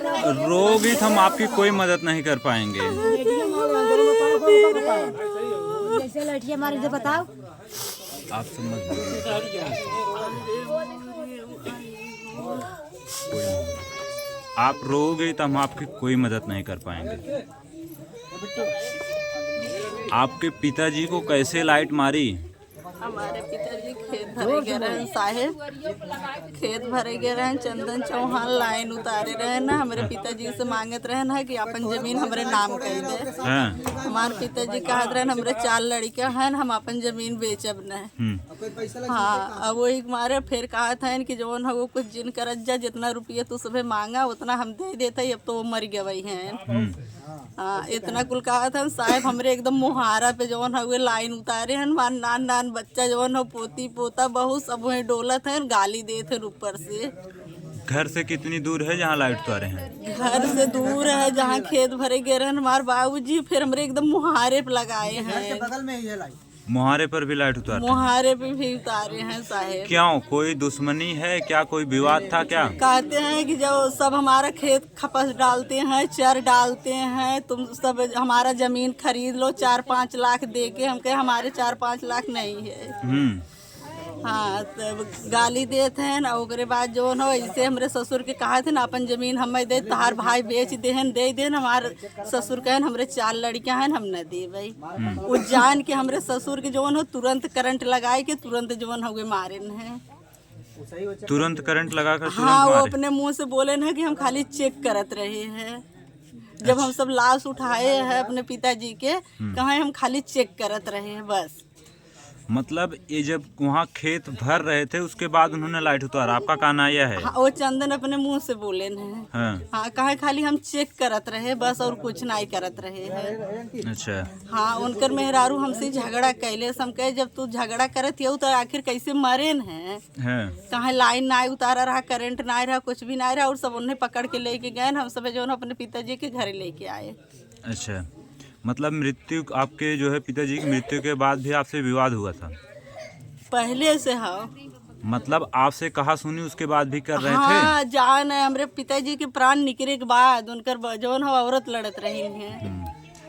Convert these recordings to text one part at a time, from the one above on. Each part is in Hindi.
रोगी हम आपकी कोई मदद नहीं कर पाएंगे। जैसे लड़की हमारे से बताओ, आप समझ आप रोगे तो हम आपकी कोई मदद नहीं कर पाएंगे। आपके पिताजी को कैसे लाइट मारी? हमारे पिताजी खेत भरे गए रहे साहेब, खेत भरे गए रहे। चंदन चौहान लाइन उतारे रहे ना, हमारे पिताजी से मांगत रहे ना कि अपन जमीन हमारे नाम कर दे। हमारे पिताजी कहत रहे हमारे 4 लड़का हैं, हम अपन जमीन बेचब न। हाँ, अब वही मारे फिर कहत हैं कि जौन हो कुछ जिन करत जा, जितना रुपया तू सुबह मांगा उतना हम दे देते। अब तो वो मर गए हैं। हाँ, इतना कुल कहत हैं साहेब। हमरे एकदम मुहारा पे जौन हुए लाइन उतारे हैं। मान नान नान बच्चा जौन हो, पोती पोता बहू सब वही डोलत हैं, गाली देते हैं ऊपर से। घर से कितनी दूर है जहाँ लाइट उतारे हैं? घर से दूर है जहाँ खेत भरे गए रहे हमारे बाबूजी। फिर हमरे एकदम मुहारे पे लगाए हैं। बगल में ही है लाइट। मुहारे पर भी लाइट उतारे? मुहारे पे भी उतारे हैं साहेब। क्यों, कोई दुश्मनी है क्या? कोई विवाद था क्या? कहते हैं कि जब सब हमारा खेत खपस डालते हैं, चर डालते हैं, तुम सब हमारा जमीन खरीद लो 4-5 लाख दे के। हम कहे हमारे 4-5 लाख नहीं है। हाँ, तब गाली देते हैं। और ओकरे बाद जो हो ऐसे हमारे ससुर के कहा थे ना अपन जमीन हमें दे, तहार भाई बेच देहन दे देन। हमारे ससुर कहन हमरे 4 लड़कियां हैं, हम न दे भाई। वो जान के हमरे ससुर के जवन हो तुरंत करंट लगाए के तुरंत जवन हो मारे हैं। तुरंत करंट लगा कर? हाँ, वो अपने मुंह से बोले ना कि हम खाली चेक करत रहे हैं। जब हम सब लाश उठाए हैं अपने पिताजी के, कहा हम खाली चेक करत रहे हैं बस। मतलब ये जब वहाँ खेत भर रहे थे उसके बाद उन्होंने लाइट उतारा, आपका कहना यह है? हाँ, वो चंदन अपने मुंह से बोले हैं। हाँ, कहा खाली हम चेक करत रहे बस, और कुछ नहीं करत रहे हैं। अच्छा। हाँ, उनकर मेहरारू हमसे झगड़ा कैले। हम कहे जब तू झगड़ा करत हो तो आखिर कैसे मरेन है? कहा लाइन ना उतारा रहा, करंट ना रहा, कुछ भी ना रहा। और सब उन्हें पकड़ के लेके गए। हम सब जो अपने पिताजी के घर लेके आए। अच्छा, मतलब मृत्यु, आपके जो है पिताजी की मृत्यु के बाद भी आपसे विवाद हुआ था? पहले से हाँ। मतलब आपसे कहा सुनी उसके बाद भी कर रहे थे? हाँ, जान है हमारे पिताजी के प्राण निकले के बाद उनकर जौन हो औरत लड़त रही है।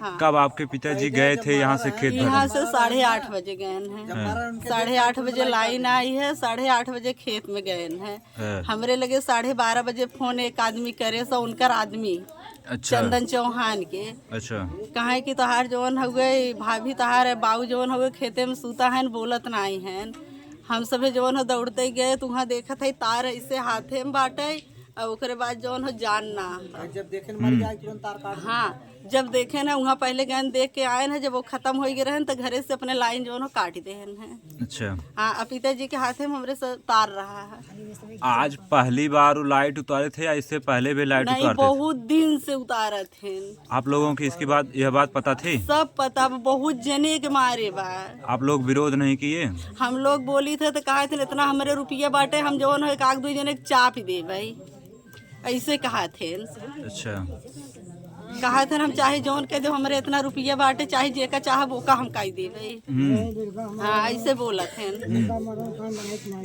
हाँ। कब आपके पिताजी गए थे यहाँ से खेत भरने? यहाँ से 8:30 बजे गए हैं। 8:30 बजे लाइन आई है, 8:30 बजे खेत में गए हैं। हमरे लगे 12:30 बजे फोन एक आदमी करे सो उनकर आदमी। अच्छा। चंदन चौहान के। अच्छा। कहा कि तोहार जवन हुए भाभी तोहार बाबू जवन हुए खेते में सूता है, बोलत नहीं है। हम सब जवन हो दौड़ते गए तो वहाँ देखा था तार ऐसे हाथे में बाटे। और ओकरे बाद जवन हो जानना जब देखे मर जाए तुरंत तार काट। हाँ, जब देखे ना वहाँ पहले गए देख के आए ना, जब वो खत्म हो गए रहे तो घरे से अपने लाइन जो है काट दे हैं। अच्छा। हाँ, पिताजी के हाथे में हमरे से तार रहा है। आज पहली बार लाइट उतारे थे या इससे पहले भी लाइट उतारते थे? बहुत दिन से उतारे थे। आप लोगों की इसकी बात, यह बात पता थी? सब पता, बहुत जने के मारे बा। आप लोग विरोध नहीं किए? हम लोग बोली थे तो कहा थे इतना हमारे रुपया बांटे, हम जो है 1-2 जने चाप दे भाई, ऐसे कहा थे। अच्छा। कहा थे हम चाहे जौन के दो हमारे इतना रुपया बांटे, चाहे जे का चाहे वो का हम काई देवे। हाँ, ऐसे बोला थे।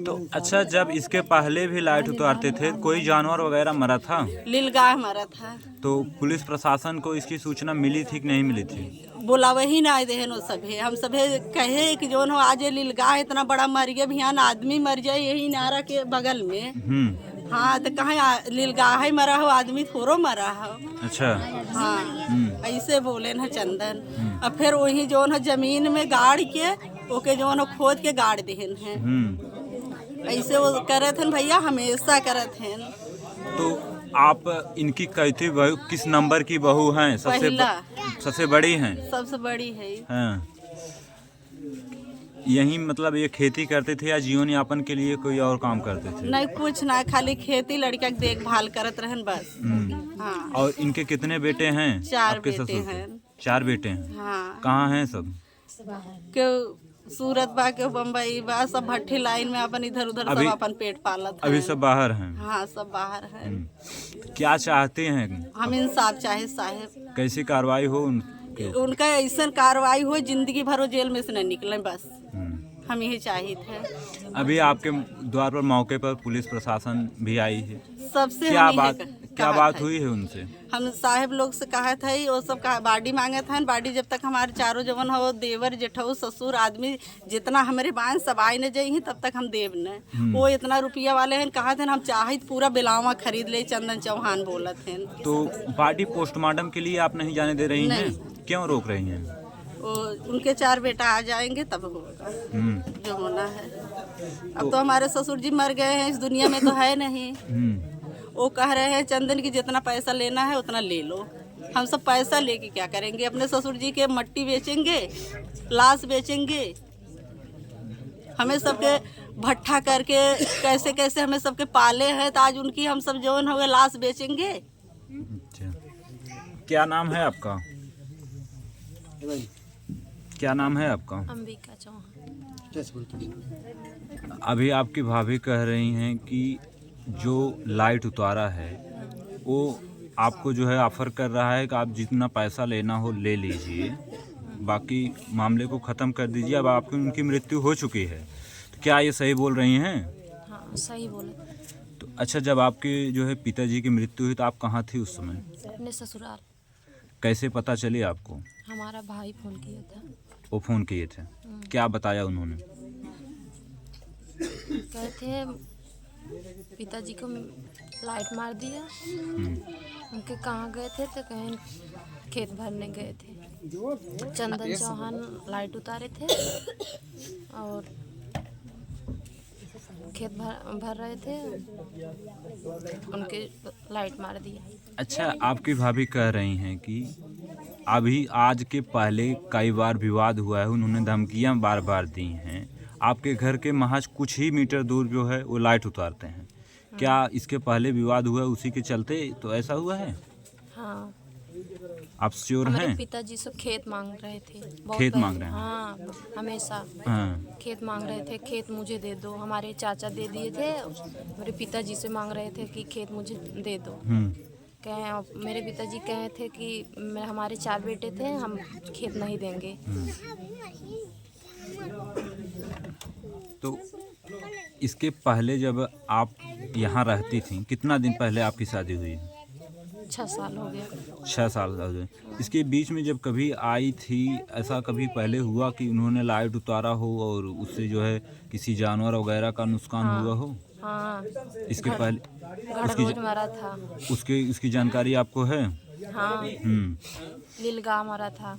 तो अच्छा, जब इसके पहले भी लाइट उतारते थे कोई जानवर वगैरह मरा था? नीलगाय मरा था। तो पुलिस प्रशासन को इसकी सूचना मिली थी कि नहीं मिली थी? बोलावे ही ना दे नो सभे। हम सभे कहे कि जो आज नीलगाय इतना बड़ा मर गया, बिहान आदमी मर जाए यही नारा के बगल में। हाँ, तो कहाँ नीलगाय मरा हो, आदमी थोड़ो मरा हो। अच्छा। हाँ, ऐसे बोले न चंदन। अब फिर वही जो है जमीन में गाड़ के ओके जो है खोद के गाड़ देहन है। ऐसे वो करे थे भैया, हमेशा करे थे। तो आप इनकी कहती बहू किस नंबर की बहू हैं? सबसे बड़ी हैं? सबसे बड़ी है। हाँ। यही मतलब ये खेती करते थे या जीवन यापन के लिए कोई और काम करते थे? नहीं, कुछ ना, खाली खेती, लड़का की देखभाल करत रहन बस। हाँ। और इनके कितने बेटे हैं? 4 बेटे हैं। 4 बेटे हैं? हाँ। कहाँ हैं सब? के सूरत बा, के बम्बई बा, सब भट्ठी लाइन में अपन इधर उधर सब अपन पेट पालत है। अभी सब बाहर हैं? हाँ, सब बाहर हैं। क्या चाहते हैं? हम इंसाफ चाहे साहेब। कैसी कार्रवाई हो उनका ऐसा कार्रवाई हो, जिंदगी भर जेल में से न निकले बस, हम यही चाहिए थे। अभी आपके द्वार पर मौके पर पुलिस प्रशासन भी आई है? सबसे क्या बात हुई है उनसे? हम साहेब लोग से कहा था वो सब कहा बाडी मांगे था। बाडी जब तक हमारे चारों जवन हो देवर जेठऊ ससुर आदमी जितना हमारे बान सब आए न जाई तब तक हम देव न। वो इतना रुपया वाले हैं कहा थे हम चाहे पूरा बिलावा खरीद ले। चंदन चौहान बोलत हैं। तो बाडी पोस्टमार्टम के लिए आप नहीं जाने दे रही हैं? क्यों रोक रही हैं? वो उनके 4 बेटा आ जाएंगे तब होगा जो होना है। अब तो हमारे ससुर जी मर गए हैं, इस दुनिया में तो है नहीं। वो कह रहे हैं चंदन की जितना पैसा लेना है उतना ले लो। हम सब पैसा लेके क्या करेंगे? अपने ससुर जी के मट्टी बेचेंगे, लाश बेचेंगे, हमें सबके भट्ठा करके कैसे कैसे हमें सबके पाले हैं तो आज उनकी हम सब जौन हो गए लाश बेचेंगे। अच्छा, क्या नाम है आपका? क्या नाम है आपका? अंबिका चौहान। अभी आपकी भाभी कह रही हैं कि जो लाइट उतारा है वो आपको जो है ऑफर कर रहा है कि आप जितना पैसा लेना हो ले लीजिए, बाकी मामले को ख़त्म कर दीजिए। अब आपकी उनकी मृत्यु हो चुकी है, तो क्या ये सही बोल रही हैं? हाँ सही बोले। तो अच्छा, जब आपके जो है पिताजी की मृत्यु हुई तो आप कहाँ थी उस समय? अपने ससुराल। कैसे पता चली आपको? हमारा भाई फोन किया था। वो फ़ोन किए थे, क्या बताया उन्होंने? कहे थे पिताजी को लाइट मार दिया। उनके कहाँ गए थे तो कहीं खेत भरने गए थे। चंदन चौहान लाइट उतारे थे और खेत भर रहे थे, उनके लाइट मार दिया। अच्छा, आपकी भाभी कह रही हैं कि अभी आज के पहले कई बार विवाद हुआ है, उन्होंने धमकियां बार बार दी हैं। आपके घर के महज कुछ ही मीटर दूर जो है वो लाइट उतारते हैं। क्या इसके पहले विवाद हुआ उसी के चलते तो ऐसा हुआ है? हाँ, आप श्योर हैं? हमारे पिताजी सब खेत मांग रहे थे। खेत मांग रहे हैं? हाँ, हमेशा हाँ। खेत मांग रहे थे। खेत मुझे दे दो। हमारे चाचा दे दिए थे। मेरे पिताजी से मांग रहे थे कि खेत मुझे दे दो। कहे मेरे पिताजी कहे थे कि हमारे 4 बेटे थे, हम खेत नहीं देंगे। तो इसके पहले जब आप यहाँ रहती थी, कितना दिन पहले आपकी शादी हुई? 6 साल हो गया। 6 साल हो गए। इसके बीच में जब कभी आई थी, ऐसा कभी पहले हुआ कि उन्होंने लाइट उतारा हो और उससे जो है किसी जानवर वगैरह का नुकसान हुआ हो? हाँ, इसके पहले रोज मरा था। उसकी जानकारी आपको है? हाँ, लीलगांव मरा था,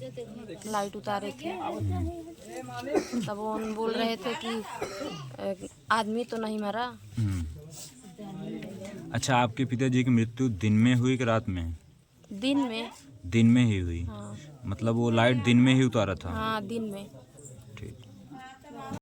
लाइट उतारे थे। तब वो बोल रहे थे कि आदमी तो नहीं मरा। अच्छा, आपके पिताजी की मृत्यु दिन में हुई कि रात में? दिन में। दिन में ही हुई। हाँ। मतलब वो लाइट दिन में ही उतारा था? हाँ, दिन में। ठीक।